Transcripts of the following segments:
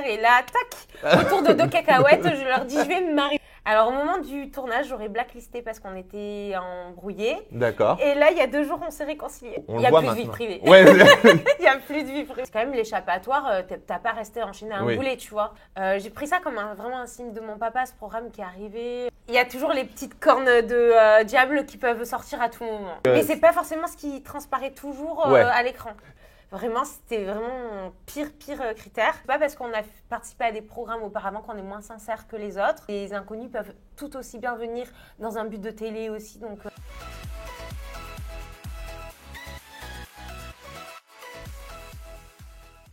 Et là, tac, autour de 2 cacahuètes, je leur dis, je vais me marier. Alors, au moment du tournage, j'aurais blacklisté parce qu'on était embrouillés. D'accord. Et là, il y a 2 jours, on s'est réconciliés. On Il n'y a voit plus de maintenant. vie privée. Ouais. Il n'y a plus de vie privée. C'est quand même l'échappatoire. T'as pas resté enchaîné à un Oui. boulet, tu vois. J'ai pris ça comme vraiment un signe de mon papa, ce programme qui est arrivé. Il y a toujours les petites cornes de diable qui peuvent sortir à tout moment. Mais c'est pas forcément ce qui transparaît toujours Ouais. à l'écran. Vraiment, c'était vraiment mon pire critère. C'est pas parce qu'on a participé à des programmes auparavant qu'on est moins sincère que les autres. Les inconnus peuvent tout aussi bien venir dans un but de télé aussi. Donc,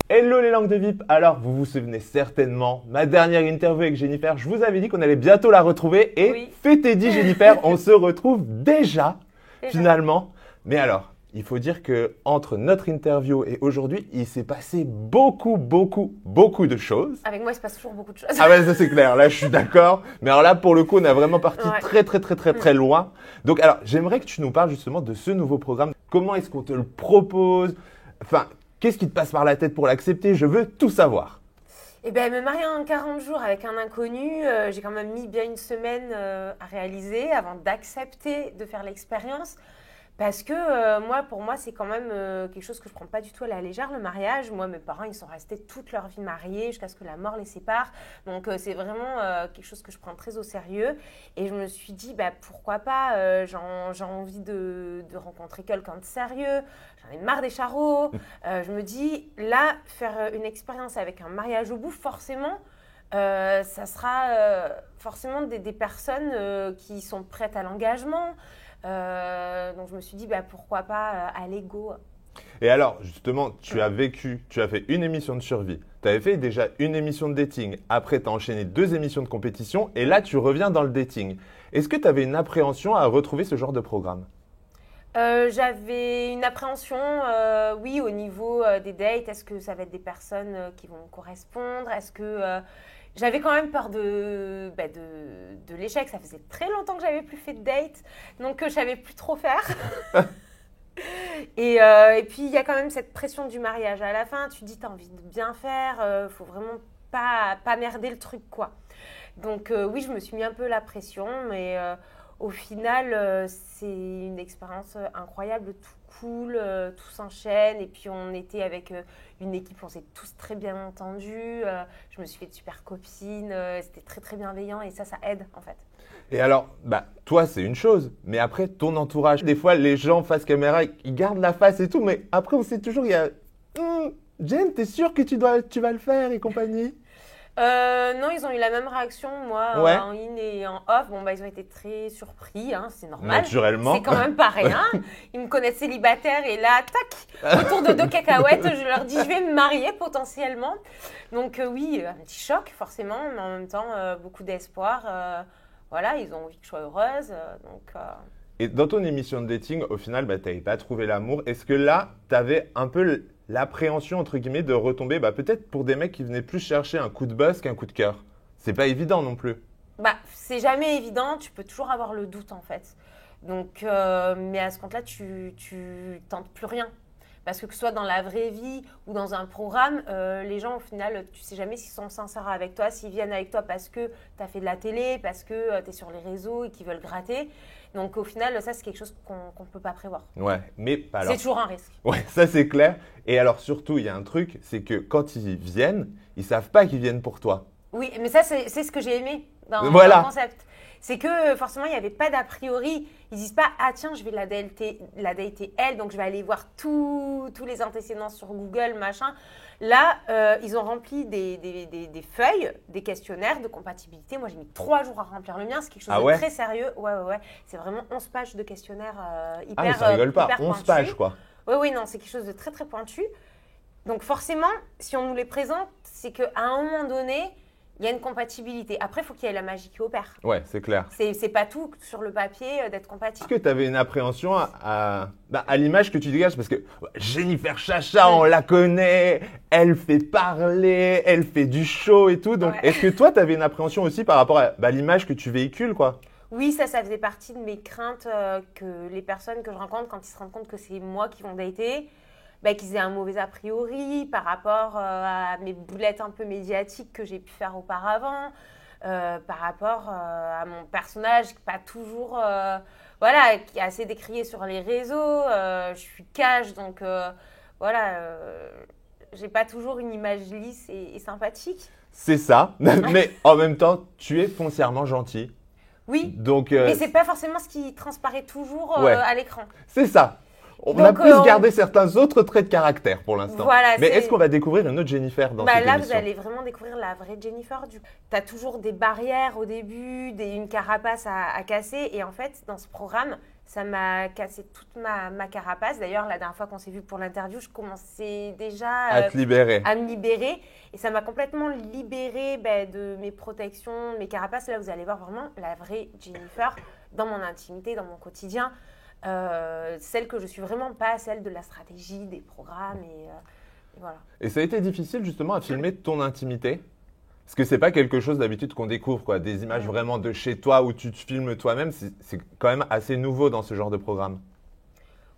Hello les langues de VIP. Alors, vous vous souvenez certainement, ma dernière interview avec Jennifer, je vous avais dit qu'on allait bientôt la retrouver et Oui. fêtez dit Jennifer, on se retrouve déjà, finalement. Mais alors, il faut dire que entre notre interview et aujourd'hui, il s'est passé beaucoup de choses. avec moi, il se passe toujours beaucoup de choses. Ah ouais, ça c'est clair, là je suis d'accord. Mais alors là, pour le coup, on a vraiment parti Ouais. très loin. Donc alors, j'aimerais que tu nous parles justement de ce nouveau programme. Comment est-ce qu'on te le propose? Enfin, qu'est-ce qui te passe par la tête pour l'accepter? Je veux tout savoir. Eh bien, me marier en 40 jours avec un inconnu, j'ai quand même mis bien une semaine à réaliser avant d'accepter de faire l'expérience. Parce que pour moi, c'est quand même quelque chose que je prends pas du tout à la légère, le mariage. Moi, mes parents, ils sont restés toute leur vie mariés jusqu'à ce que la mort les sépare. Donc, c'est vraiment quelque chose que je prends très au sérieux. Et je me suis dit, pourquoi pas, j'ai envie de rencontrer quelqu'un de sérieux. J'en ai marre des charros. Je me dis, là, faire une expérience avec un mariage au bout, forcément, ça sera forcément des personnes qui sont prêtes à l'engagement. Donc je me suis dit pourquoi pas à l'ego. Et alors, justement, tu as fait une émission de survie. Tu avais fait déjà une émission de dating. Après, tu as enchaîné 2 émissions de compétition. Et là, tu reviens dans le dating. Est-ce que tu avais une appréhension à retrouver ce genre de programme? J'avais une appréhension, oui, au niveau des dates. Est-ce que ça va être des personnes qui vont me correspondre? Est-ce que j'avais quand même peur de l'échec. Ça faisait très longtemps que j'avais plus fait de date, donc je savais plus trop faire. Et puis il y a quand même cette pression du mariage. À la fin, tu te dis t'as envie de bien faire, faut vraiment pas merder le truc, quoi. Donc oui, je me suis mis un peu la pression, mais au final, c'est une expérience incroyable, tout cool, tout s'enchaîne. Et puis on était avec une équipe, on s'est tous très bien entendus. Je me suis fait de super copines, c'était très bienveillant et ça aide en fait. Et alors, toi, c'est une chose. Mais après, ton entourage, des fois, les gens face caméra, ils gardent la face et tout. Mais après, on sait toujours, il y a Jen, t'es sûre que tu vas le faire et compagnie? Non, ils ont eu la même réaction, moi, Ouais. en in et en off. Bon, ils ont été très surpris, hein, c'est normal. Naturellement. C'est quand même pas rien. Ils me connaissent célibataire et là, tac, autour de 2 cacahuètes, je leur dis, je vais me marier potentiellement. Donc oui, un petit choc forcément, mais en même temps, beaucoup d'espoir. Voilà, ils ont envie que je sois heureuse. Et dans ton émission de dating, au final, tu n'avais pas trouvé l'amour. Est-ce que là, tu avais un peu l'appréhension, entre guillemets, de retomber peut-être pour des mecs qui venaient plus chercher un coup de buzz qu'un coup de cœur? C'est pas évident non plus. C'est jamais évident, tu peux toujours avoir le doute en fait. Donc, mais à ce compte-là, tu tentes plus rien. Parce que ce soit dans la vraie vie ou dans un programme, les gens au final, tu sais jamais s'ils sont sincères avec toi, s'ils viennent avec toi parce que tu as fait de la télé, parce que tu es sur les réseaux et qu'ils veulent gratter. Donc au final, ça c'est quelque chose qu'on ne peut pas prévoir. Ouais, mais alors. C'est toujours un risque. Ouais, ça c'est clair. Et alors surtout, il y a un truc, c'est que quand ils viennent, ils savent pas qu'ils viennent pour toi. Oui, mais ça c'est ce que j'ai aimé dans Voilà. le concept. C'est que forcément, il n'y avait pas d'a priori. Ils disent pas, ah tiens, je vais la dater elle, donc je vais aller voir tous les antécédents sur Google, machin. Là, ils ont rempli des feuilles, des questionnaires de compatibilité. Moi, j'ai mis 3 jours à remplir le mien. C'est quelque chose de très sérieux. Ouais. C'est vraiment 11 pages de questionnaires hyper Ah, mais ça rigole pas. 11 pointus. pages, quoi. Oui, non, c'est quelque chose de très pointu. Donc forcément, si on nous les présente, c'est qu'à un moment donné, il y a une compatibilité. Après, il faut qu'il y ait la magie qui opère. Ouais, c'est clair. C'est pas tout sur le papier d'être compatible. Est-ce que tu avais une appréhension à l'image que tu dégages? Parce que Jennifer Chacha, on la connaît, elle fait parler, elle fait du show et tout. Donc, est-ce que toi, tu avais une appréhension aussi par rapport à l'image que tu véhicules, quoi? Oui, ça faisait partie de mes craintes que les personnes que je rencontre, quand ils se rendent compte que c'est moi qui vont dater, qu'ils aient un mauvais a priori par rapport à mes boulettes un peu médiatiques que j'ai pu faire auparavant, par rapport à mon personnage qui n'est pas toujours, voilà, qui est assez décrié sur les réseaux. Je suis cash, donc voilà, j'ai pas toujours une image lisse et sympathique. C'est ça, mais en même temps, tu es foncièrement gentil. Oui, donc, mais c'est pas forcément ce qui transparaît toujours ouais. à l'écran. C'est ça. On a plus gardé certains autres traits de caractère pour l'instant. Voilà, mais est-ce qu'on va découvrir une autre Jennifer dans cette émission ? Là, vous allez vraiment découvrir la vraie Jennifer. Tu as toujours des barrières au début, une carapace à casser. Et en fait, dans ce programme, ça m'a cassé toute ma carapace. D'ailleurs, la dernière fois qu'on s'est vu pour l'interview, je commençais déjà à te libérer. À me libérer. Et ça m'a complètement libérée de mes protections, mes carapaces. Là, vous allez voir vraiment la vraie Jennifer dans mon intimité, dans mon quotidien. Celle que je suis vraiment pas, celle de la stratégie, des programmes et voilà. Et ça a été difficile justement à filmer ton intimité ? Parce que c'est pas quelque chose d'habitude qu'on découvre, quoi. Des images vraiment de chez toi où tu te filmes toi-même, c'est quand même assez nouveau dans ce genre de programme.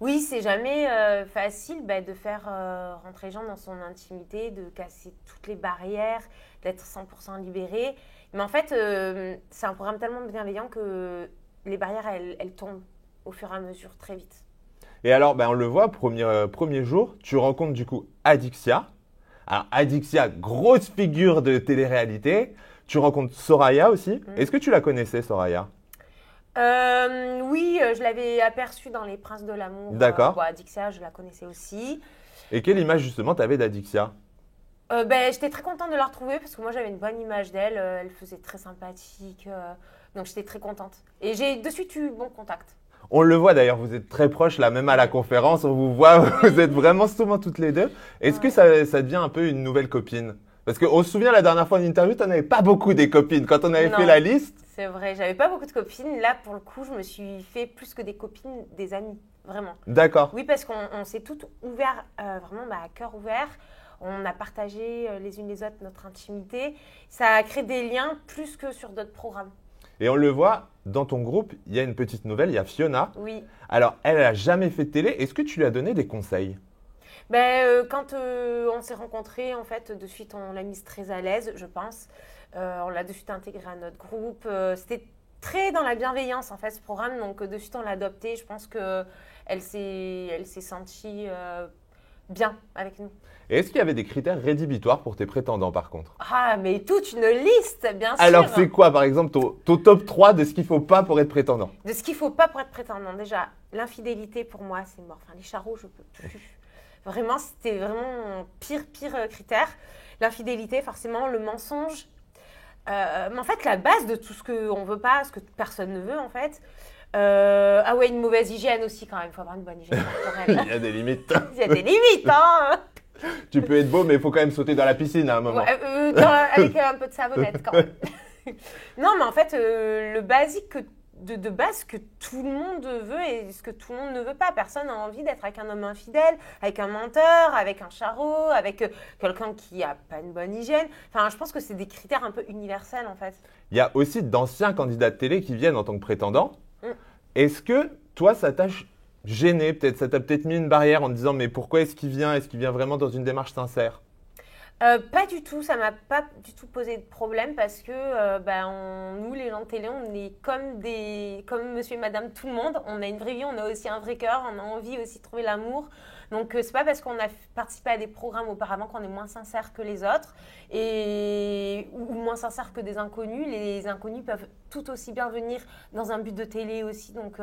Oui, c'est jamais facile de faire rentrer les gens dans son intimité, de casser toutes les barrières, d'être 100% libéré. Mais en fait, c'est un programme tellement bienveillant que les barrières, elles tombent au fur et à mesure, très vite. Et alors, on le voit, premier jour, tu rencontres du coup Adixia. Alors, Adixia, grosse figure de télé-réalité. Tu rencontres Soraya aussi. Est-ce que tu la connaissais, Soraya ? Oui, je l'avais aperçue dans Les Princes de l'amour. D'accord. Adixia, je la connaissais aussi. Et quelle image justement tu avais d'Adixia ? J'étais très contente de la retrouver parce que moi j'avais une bonne image d'elle. Elle faisait très sympathique. Donc j'étais très contente. Et j'ai de suite eu bon contact. On le voit d'ailleurs, vous êtes très proches là, même à la conférence, on vous voit, vous êtes vraiment souvent toutes les deux. Est-ce que ça devient un peu une nouvelle copine ? Parce qu'on se souvient la dernière fois en interview, tu n'en avais pas beaucoup des copines. Quand on avait fait la liste… C'est vrai, j'avais pas beaucoup de copines. Là, pour le coup, je me suis fait plus que des copines, des amies, vraiment. D'accord. Oui, parce qu'on s'est toutes ouvertes, vraiment à cœur ouvert. On a partagé les unes les autres notre intimité. Ça a créé des liens plus que sur d'autres programmes. Et on le voit, dans ton groupe, il y a une petite nouvelle, il y a Fiona. Oui. Alors, elle n'a jamais fait de télé. Est-ce que tu lui as donné des conseils ? Quand on s'est rencontrés, en fait, de suite, on l'a mise très à l'aise, je pense. On l'a de suite intégrée à notre groupe. C'était très dans la bienveillance, en fait, ce programme. Donc, de suite, on l'a adopté. Je pense qu'elle s'est sentie bien avec nous. Et est-ce qu'il y avait des critères rédhibitoires pour tes prétendants, par contre ? Ah, mais toute une liste, bien sûr. Alors, c'est quoi, par exemple, ton top 3 de ce qu'il ne faut pas pour être prétendant ? De ce qu'il ne faut pas pour être prétendant. Déjà, l'infidélité, pour moi, c'est mort. Enfin, les charros, je peux plus. Vraiment, c'était vraiment mon pire critère. L'infidélité, forcément, le mensonge. Mais en fait, la base de tout ce qu'on ne veut pas, ce que personne ne veut, en fait. Une mauvaise hygiène aussi, quand même. Il faut avoir une bonne hygiène corporelle. Il y a des limites. Il y a des limites, hein. Tu peux être beau, mais il faut quand même sauter dans la piscine à un moment. Avec un peu de savonnette, quand même. Non, mais en fait, le basique de base que tout le monde veut et ce que tout le monde ne veut pas. Personne n'a envie d'être avec un homme infidèle, avec un menteur, avec un charreau, avec quelqu'un qui n'a pas une bonne hygiène. Enfin, je pense que c'est des critères un peu universels, en fait. Il y a aussi d'anciens candidats de télé qui viennent en tant que prétendants. Est-ce que toi, ça t'a gêné, peut-être, ça t'a peut-être mis une barrière en te disant mais pourquoi est-ce qu'il vient ? Est-ce qu'il vient vraiment dans une démarche sincère ? Pas du tout, ça m'a pas du tout posé de problème parce que nous, les gens de télé, on est comme monsieur et madame tout le monde. On a une vraie vie, on a aussi un vrai cœur, on a envie aussi de trouver l'amour. Donc, c'est pas parce qu'on a participé à des programmes auparavant qu'on est moins sincère que les autres ou moins sincère que des inconnus. Les inconnus peuvent tout aussi bien venir dans un but de télé aussi. Donc,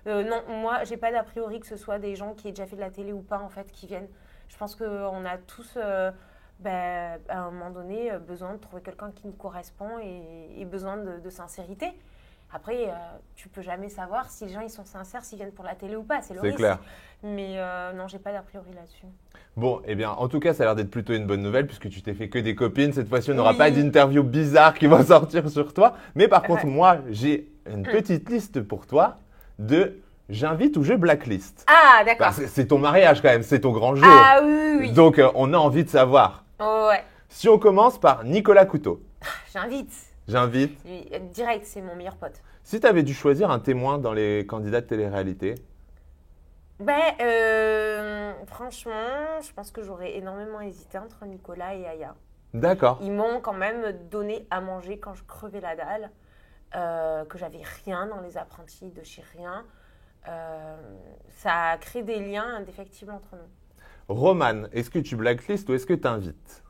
non, moi, j'ai pas d'a priori que ce soit des gens qui aient déjà fait de la télé ou pas, en fait, qui viennent. Je pense qu'on a tous… à un moment donné, besoin de trouver quelqu'un qui nous correspond et besoin de sincérité. Après, tu peux jamais savoir si les gens ils sont sincères, s'ils viennent pour la télé ou pas. C'est le risque. Clair. Mais non, j'ai pas d'a priori là-dessus. Bon, eh bien, en tout cas, ça a l'air d'être plutôt une bonne nouvelle puisque tu t'es fait que des copines. Cette fois-ci, on n'aura pas d'interview bizarre qui va sortir sur toi. Mais par contre, moi, j'ai une petite liste pour toi de j'invite ou je blacklist. Ah, d'accord. Parce que c'est ton mariage quand même, c'est ton grand jour. Ah oui. Donc, on a envie de savoir. Oh, ouais. Si on commence par Nicolas Couteau. J'invite. Direct, c'est mon meilleur pote. Si tu avais dû choisir un témoin dans les candidats de télé-réalité. Franchement, je pense que j'aurais énormément hésité entre Nicolas et Aya. D'accord. Ils m'ont quand même donné à manger quand je crevais la dalle, que j'avais rien dans les apprentis de chez rien. Ça a créé des liens indéfectibles entre nous. Romane, est-ce que tu blacklistes ou est-ce que tu invites?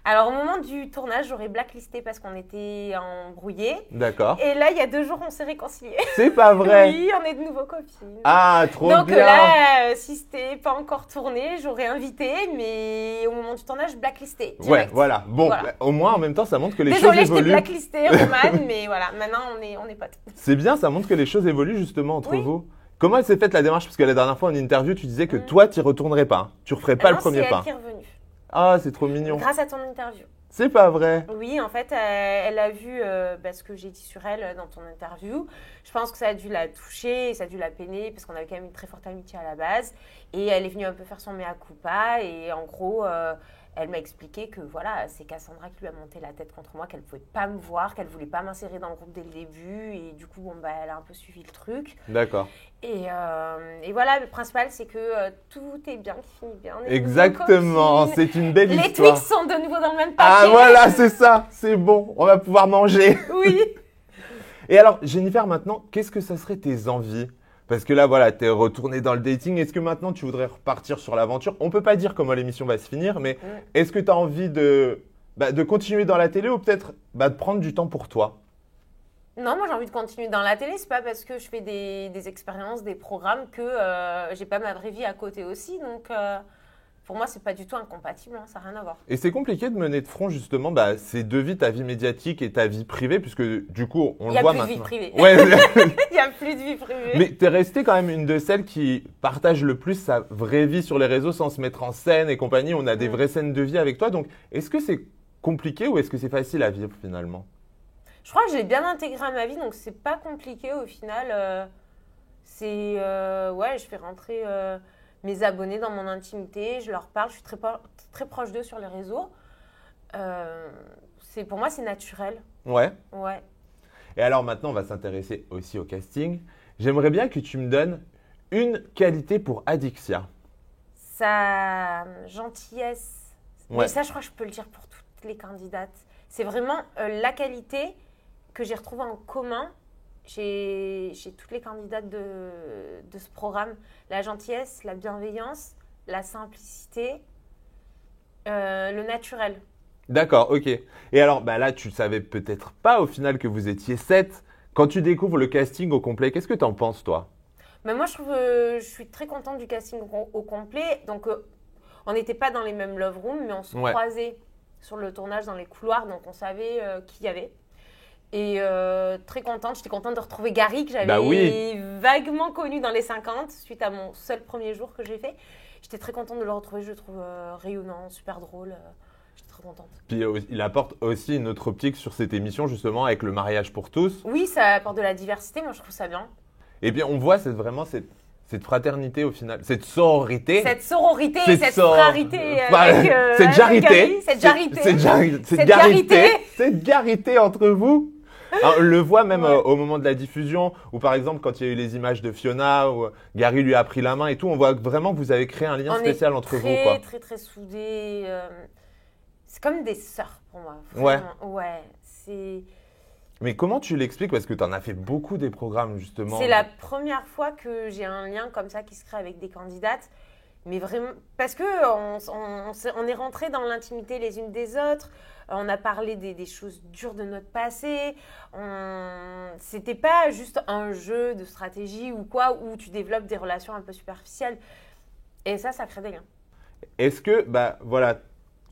Alors, au moment du tournage, j'aurais blacklisté parce qu'on était embrouillés. D'accord. Et là, il y a 2 jours, on s'est réconciliés. C'est pas vrai? Oui, on est de nouveau copines. Ah, trop bien. Donc là, si c'était pas encore tourné, j'aurais invité, mais au moment du tournage, blacklisté. Ouais, Direct. voilà. Bon, Voilà. au moins, en même temps, ça montre que les Désolée, choses je t'ai évoluent. blacklisté, Romane, mais voilà, maintenant, on est potes. C'est bien, ça montre que les choses évoluent justement entre Oui. vous. Comment elle s'est faite la démarche? Parce que la dernière fois en interview, tu disais que toi, tu n'y retournerais pas. Hein. Tu referais pas le premier pas. C'est elle qui est revenue, Ah, c'est trop mignon. grâce à ton interview. C'est pas vrai. Oui, en fait, elle a vu ce que j'ai dit sur elle dans ton interview. Je pense que ça a dû la toucher, ça a dû la peiner, parce qu'on avait quand même une très forte amitié à la base. Et elle est venue un peu faire son mea culpa. Et en gros, elle m'a expliqué que voilà, c'est Cassandra qui lui a monté la tête contre moi, qu'elle ne pouvait pas me voir, qu'elle ne voulait pas m'insérer dans le groupe dès le début. Et du coup, elle a un peu suivi le truc. D'accord. Et voilà, le principal, c'est que tout est bien qui finit bien. On est de nouveau Exactement, copines. c'est une belle Les histoire. Twix sont de nouveau dans le même Ah paquet. voilà, c'est ça, c'est bon, on va pouvoir manger. Oui. Et alors, Jennifer, maintenant, qu'est-ce que ça serait tes envies? Parce que là, voilà, t'es retournée dans le dating. Est-ce que maintenant, tu voudrais repartir sur l'aventure? On peut pas dire comment l'émission va se finir, mais est-ce que tu as envie de continuer dans la télé ou peut-être de prendre du temps pour toi? Non, moi j'ai envie de continuer dans la télé. C'est pas parce que je fais des expériences, des programmes que j'ai pas ma vraie vie à côté aussi. Donc pour moi, c'est pas du tout incompatible. Hein, ça n'a rien à voir. Et c'est compliqué de mener de front justement ces deux vies, ta vie médiatique et ta vie privée, puisque du coup, on Il le n'y a voit plus de maintenant. vie privée. Ouais, Il n'y a plus de vie privée. mais t'es restée quand même une de celles qui partage le plus sa vraie vie sur les réseaux sans se mettre en scène et compagnie. On a des vraies scènes de vie avec toi. Donc, est-ce que c'est compliqué ou est-ce que c'est facile à vivre finalement? Je crois que j'ai bien intégré à ma vie, donc c'est pas compliqué au final. Ouais, je fais rentrer mes abonnés dans mon intimité, je leur parle, je suis très proche d'eux sur les réseaux. Pour moi, c'est naturel. Ouais. Ouais. Et alors maintenant, on va s'intéresser aussi au casting. J'aimerais bien que tu me donnes une qualité pour Adixia. Sa gentillesse. Ouais. Mais ça, je crois que je peux le dire pour toutes les candidates. C'est vraiment la qualité que j'ai retrouvée en commun chez toutes les candidates de ce programme. La gentillesse, la bienveillance, la simplicité, le naturel. D'accord, ok. Et alors, là, tu savais peut-être pas au final que vous étiez 7. Quand tu découvres le casting au complet, qu'est-ce que t'en penses, toi? Mais moi, je suis très contente du casting au complet. Donc, on n'était pas dans les mêmes love rooms, mais on se croisait sur le tournage dans les couloirs, donc on savait qui y avait. Et très contente, j'étais contente de retrouver Gary, que j'avais vaguement connu dans les 50, suite à mon seul premier jour que j'ai fait. J'étais très contente de le retrouver, je le trouve rayonnant, super drôle. J'étais très contente. Puis il apporte aussi une autre optique sur cette émission, justement, avec le mariage pour tous. Oui, ça apporte de la diversité, moi je trouve ça bien. Et puis on voit vraiment cette fraternité au final, cette sororité. Cette sororité, cette frarité avec cette jarité. Gary, cette jarité. Cette jarité entre vous. Alors, on le voit même au moment de la diffusion, ou par exemple quand il y a eu les images de Fiona, où Gary lui a pris la main et tout, on voit vraiment que vous avez créé un lien spécial entre vous. On est très soudés. C'est comme des sœurs pour moi. Vraiment. Ouais, c'est... Mais comment tu l'expliques? Parce que tu en as fait beaucoup des programmes justement. C'est la première fois que j'ai un lien comme ça qui se crée avec des candidates. Mais vraiment, parce qu'on est rentré dans l'intimité les unes des autres, on a parlé des choses dures de notre passé. C'était pas juste un jeu de stratégie ou quoi, où tu développes des relations un peu superficielles. Et ça crée des liens. Est-ce que,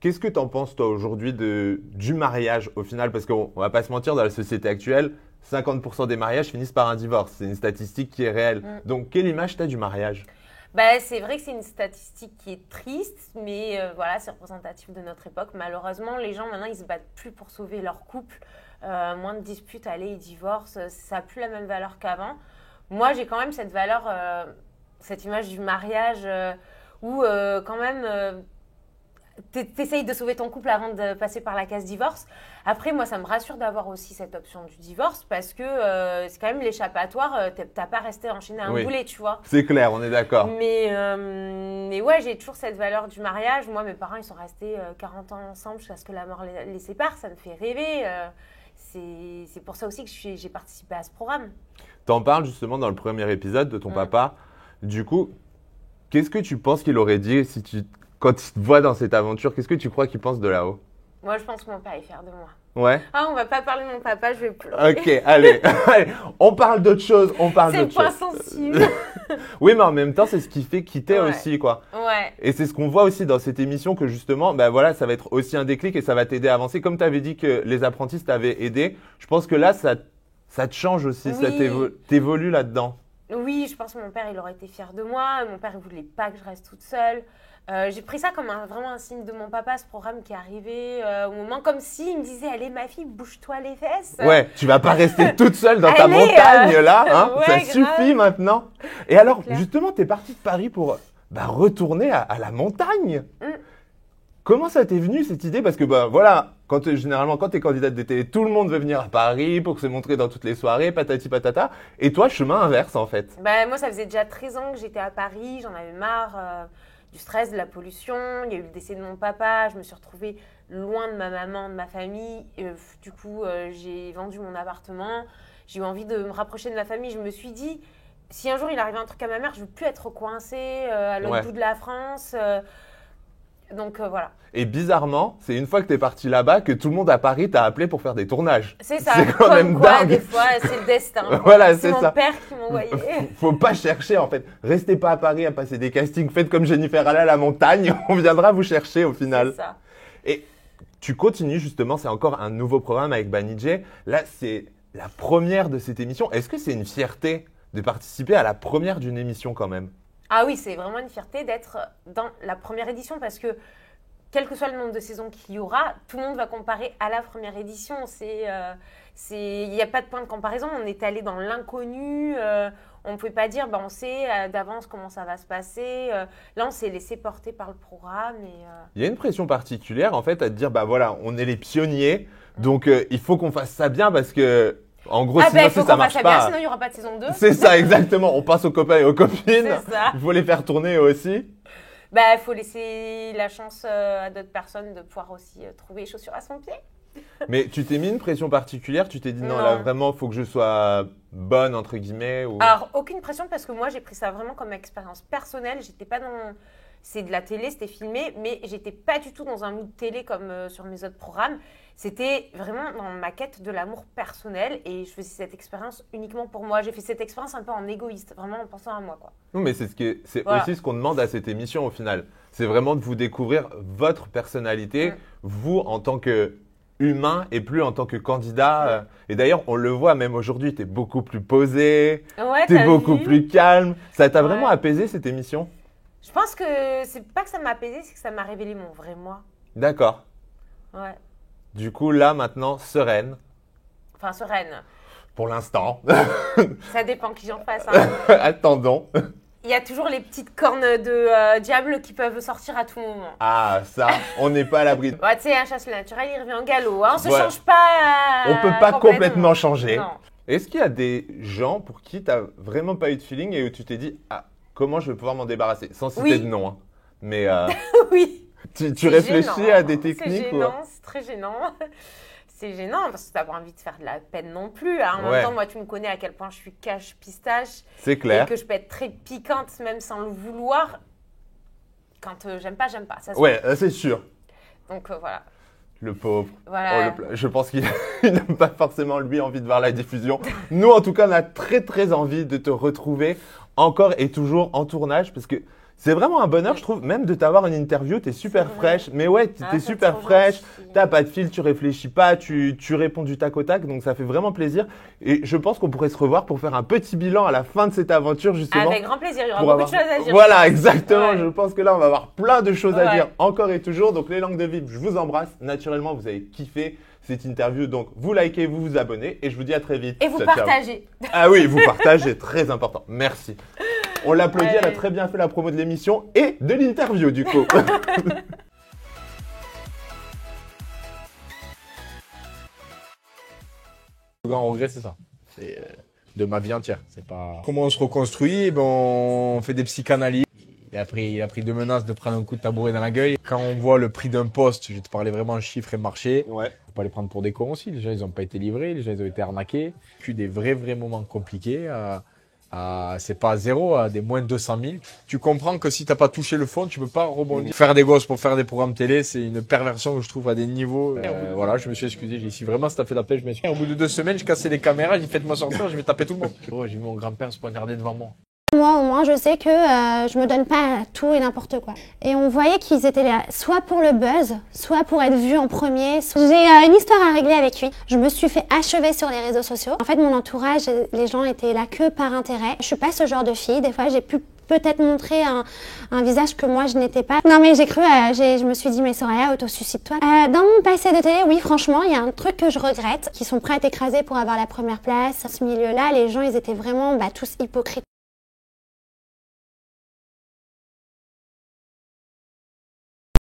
qu'est-ce que tu en penses toi aujourd'hui du mariage au final? Parce qu'on va pas se mentir, dans la société actuelle, 50% des mariages finissent par un divorce. C'est une statistique qui est réelle. Donc, quelle image tu as du mariage? C'est vrai que c'est une statistique qui est triste, mais c'est représentatif de notre époque. Malheureusement, les gens maintenant, ils se battent plus pour sauver leur couple. Moins de disputes, allez, ils divorcent. Ça n'a plus la même valeur qu'avant. Moi, j'ai quand même cette valeur, cette image du mariage où quand même, t'essayes de sauver ton couple avant de passer par la case divorce. Après, moi, ça me rassure d'avoir aussi cette option du divorce parce que c'est quand même l'échappatoire. T'as pas resté enchaîné à un boulet, tu vois. C'est clair, on est d'accord. Mais ouais, j'ai toujours cette valeur du mariage. Moi, mes parents, ils sont restés 40 ans ensemble jusqu'à ce que la mort les sépare. Ça me fait rêver. C'est pour ça aussi que j'ai participé à ce programme. T'en parles justement dans le premier épisode de ton papa. Du coup, qu'est-ce que tu penses qu'il aurait dit quand il te voit dans cette aventure? Qu'est-ce que tu crois qu'il pense de là-haut? Moi, je pense que mon père est fier de moi. Ouais. Ah, on va pas parler de mon papa, je vais pleurer. Ok, allez, on parle d'autre chose, C'est le point sensible. Oui, mais en même temps, c'est ce qui fait quitter aussi, quoi. Ouais. Et c'est ce qu'on voit aussi dans cette émission que justement, ben voilà, ça va être aussi un déclic et ça va t'aider à avancer. Comme tu avais dit que les apprentis t'avaient aidé, je pense que là, ça te change aussi, ça t'évolue là-dedans. Oui, je pense que mon père, il aurait été fier de moi. Mon père, il voulait pas que je reste toute seule. J'ai pris ça comme vraiment un signe de mon papa, ce programme qui est arrivé au moment comme si il me disait « Allez ma fille, bouge-toi les fesses ». Ouais, tu vas pas rester toute seule dans ta montagne là, hein. Ouais, ça grave. suffit maintenant. Et alors, justement, tu es partie de Paris pour retourner à la montagne. Comment ça t'est venu cette idée? Parce que voilà, généralement quand tu es candidate de télé, tout le monde veut venir à Paris pour se montrer dans toutes les soirées, patati patata. Et toi, chemin inverse en fait. Moi, ça faisait déjà 13 ans que j'étais à Paris, j'en avais marre du stress, de la pollution. Il y a eu le décès de mon papa, je me suis retrouvée loin de ma maman, de ma famille. Du coup, j'ai vendu mon appartement. J'ai eu envie de me rapprocher de ma famille. Je me suis dit, si un jour il arrivait un truc à ma mère, je ne veux plus être coincée à l'autre bout de la France. Donc voilà. Et bizarrement, c'est une fois que tu es parti là-bas que tout le monde à Paris t'a appelé pour faire des tournages. C'est ça. C'est quand même quoi, dingue. Des fois, c'est le destin. Voilà, c'est ça. mon père qui m'envoyait. Faut pas chercher en fait. Restez pas à Paris à passer des castings. Faites comme Jennifer, allez à la montagne. On viendra vous chercher au final. C'est ça. Et tu continues justement, c'est encore un nouveau programme avec Banijay. Là, c'est la première de cette émission. Est-ce que c'est une fierté de participer à la première d'une émission quand même? Ah oui, c'est vraiment une fierté d'être dans la première édition parce que quel que soit le nombre de saisons qu'il y aura, tout le monde va comparer à la première édition. Il n'y a pas de point de comparaison. On est allé dans l'inconnu. On ne pouvait pas dire, on sait d'avance comment ça va se passer. Là, on s'est laissé porter par le programme. Il y a une pression particulière en fait à te dire, voilà, on est les pionniers, donc il faut qu'on fasse ça bien parce que en gros, sinon si ça marche pas, sinon il n'y aura pas de saison 2. C'est ça, exactement. On passe aux copains et aux copines. C'est ça. Il faut les faire tourner aussi. Il faut laisser la chance à d'autres personnes de pouvoir aussi trouver les chaussures à son pied. Mais tu t'es mis une pression particulière? Tu t'es dit non, là vraiment, il faut que je sois bonne, entre guillemets ou... Alors, aucune pression parce que moi, j'ai pris ça vraiment comme expérience personnelle. J'étais pas dans... C'est de la télé, c'était filmé, mais j'étais pas du tout dans un mood télé comme sur mes autres programmes. C'était vraiment dans ma quête de l'amour personnel et je faisais cette expérience uniquement pour moi. J'ai fait cette expérience un peu en égoïste, vraiment en pensant à moi, quoi. Non, mais c'est aussi ce qu'on demande à cette émission au final. C'est vraiment de vous découvrir votre personnalité, vous en tant que humain et plus en tant que candidat. Et d'ailleurs, on le voit même aujourd'hui, tu es beaucoup plus posé, tu es beaucoup plus calme. Ça t'a vraiment apaisé cette émission? Je pense que c'est pas que ça m'a apaisé, c'est que ça m'a révélé mon vrai moi. D'accord. Ouais. Du coup, là, maintenant, sereine. Enfin, sereine. Pour l'instant. Ça dépend qui j'en fasse. Hein. Attendons. Il y a toujours les petites cornes de diable qui peuvent sortir à tout moment. Ah, ça, on n'est pas à l'abri. Tu sais, un chasse naturel, il revient au galop. Hein. On se change pas. On peut pas complètement changer. Non. Est-ce qu'il y a des gens pour qui tu n'as vraiment pas eu de feeling et où tu t'es dit, comment je vais pouvoir m'en débarrasser? Sans citer de nom. Hein. Mais oui. Tu réfléchis à des techniques? C'est gênant, c'est très gênant. C'est gênant parce que tu n'as pas envie de faire de la peine non plus. En même temps, moi, tu me connais à quel point je suis cash pistache. C'est clair. Et que je peux être très piquante même sans le vouloir. Quand j'aime pas, j'aime pas. Ça c'est sûr. Donc voilà. Le pauvre. Voilà. Je pense qu'il n'a pas forcément, lui, envie de voir la diffusion. Nous, en tout cas, on a très, très envie de te retrouver encore et toujours en tournage parce que c'est vraiment un bonheur, je trouve, même de t'avoir une interview. Tu es super fraîche. Mais ouais, tu es super fraîche. Tu n'as pas de fil, tu réfléchis pas, tu réponds du tac au tac. Donc, ça fait vraiment plaisir. Et je pense qu'on pourrait se revoir pour faire un petit bilan à la fin de cette aventure, justement. Avec grand plaisir. Il y aura beaucoup de choses à dire. Voilà, exactement. Ouais. Je pense que là, on va avoir plein de choses à dire encore et toujours. Donc, les langues de Vip, je vous embrasse. Naturellement, vous avez kiffé cette interview. Donc, vous likez, vous vous abonnez. Et je vous dis à très vite. Et vous partagez. Ah oui, vous partagez. Très important. Merci. On l'applaudit, elle a très bien fait la promo de l'émission et de l'interview du coup. Le grand regret, c'est ça. C'est de ma vie entière. C'est pas... Comment on se reconstruit? Eh ben, on fait des psychanalyses. Il a pris 2 menaces de prendre un coup de tabouret dans la gueule. Quand on voit le prix d'un poste, je vais te parler vraiment chiffres et marché. Ouais. Faut pas les prendre pour des cons aussi. Les gens, ils ont pas été livrés. Les gens, ils ont été arnaqués. Puis des vrais moments compliqués. C'est pas à zéro, à des moins de 200 000. Tu comprends que si t'as pas touché le fond, tu peux pas rebondir. Faire des gosses pour faire des programmes télé, c'est une perversion que je trouve à des niveaux. Voilà, je me suis excusé. J'ai dit, si vraiment ça t'a fait la peine, je m'excuse. Au bout de 2 semaines, je cassais les caméras, j'ai dit, faites-moi sortir, je vais taper tout le monde. Oh, j'ai vu mon grand-père se poignarder devant moi. Moi, au moins, je sais que je me donne pas à tout et n'importe quoi. Et on voyait qu'ils étaient là, soit pour le buzz, soit pour être vus en premier. J'ai une histoire à régler avec lui. Je me suis fait achever sur les réseaux sociaux. En fait, mon entourage, les gens étaient là que par intérêt. Je suis pas ce genre de fille. Des fois, j'ai pu peut-être montrer un visage que moi, je n'étais pas. Non, mais j'ai cru, je me suis dit, mais Soraya, autosuicide-toi. Dans mon passé de télé, oui, franchement, il y a un truc que je regrette, qui sont prêts à être écrasés pour avoir la première place. Dans ce milieu-là, les gens, ils étaient vraiment tous hypocrites.